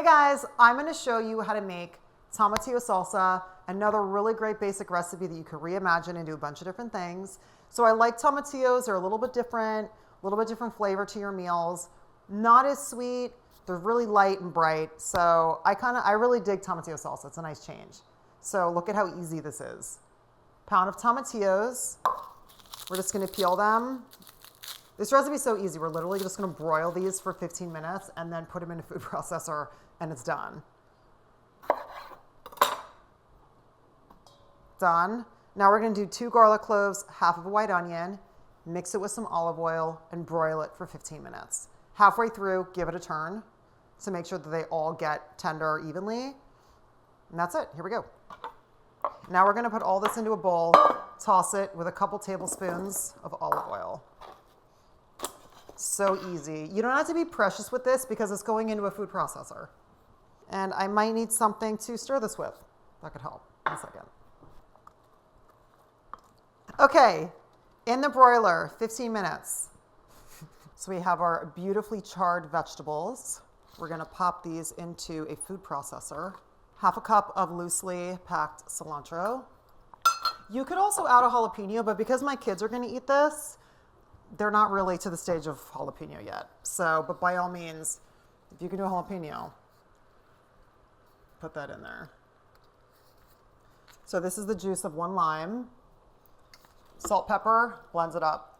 guys, I'm going to show you how to make tomatillo salsa, another really great basic recipe that you can reimagine and do a bunch of different things. So I like tomatillos. They're a little bit different flavor to your meals. Not as sweet. They're really light and bright. So I really dig tomatillo salsa. It's a nice change. So look at how easy this is. Pound of tomatillos. We're just going to peel them. This recipe is so easy. We're literally just going to broil these for 15 minutes and then put them in a food processor and it's done. Done. Now we're going to do 2 garlic cloves, half of a white onion, mix it with some olive oil and broil it for 15 minutes. Halfway through, give it a turn to make sure that they all get tender evenly. And that's it. Here we go. Now we're going to put all this into a bowl, toss it with a couple tablespoons of olive oil. So easy. You don't have to be precious with this because it's going into a food processor. And I might need something to stir this with. That could help. 1 second. Okay, in the broiler, 15 minutes. So we have our beautifully charred vegetables. We're going to pop these into a food processor. Half a cup of loosely packed cilantro. You could also add a jalapeno, but because my kids are going to eat this, they're not really to the stage of jalapeno yet. So, but by all means, if you can do a jalapeno, put that in there. So this is the juice of 1 lime. Salt, pepper, blends it up.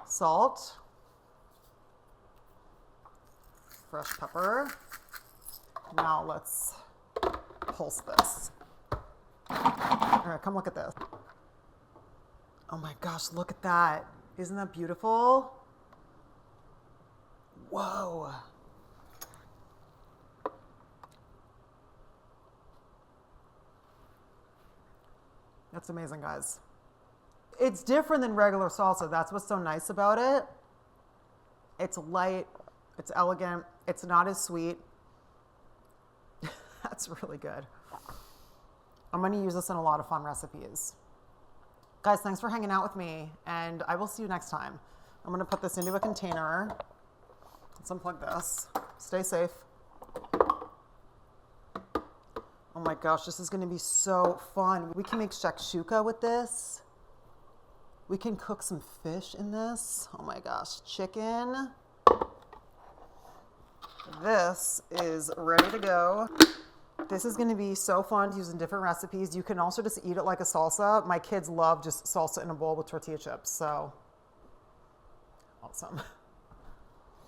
Salt. Fresh pepper. Now let's pulse this. All right, come look at this. Oh my gosh, look at that. Isn't that beautiful? Whoa. That's amazing, guys. It's different than regular salsa. That's what's so nice about it. It's light, it's elegant, it's not as sweet. That's really good. I'm going to use this in a lot of fun recipes. Guys, thanks for hanging out with me, and I will see you next time. I'm going to put this into a container. Let's unplug this. Stay safe. Oh my gosh, this is going to be so fun. We can make shakshuka with this. We can cook some fish in this. Oh my gosh, chicken. This is ready to go. This is going to be so fun to use in different recipes. You can also just eat it like a salsa. My kids love just salsa in a bowl with tortilla chips. So awesome.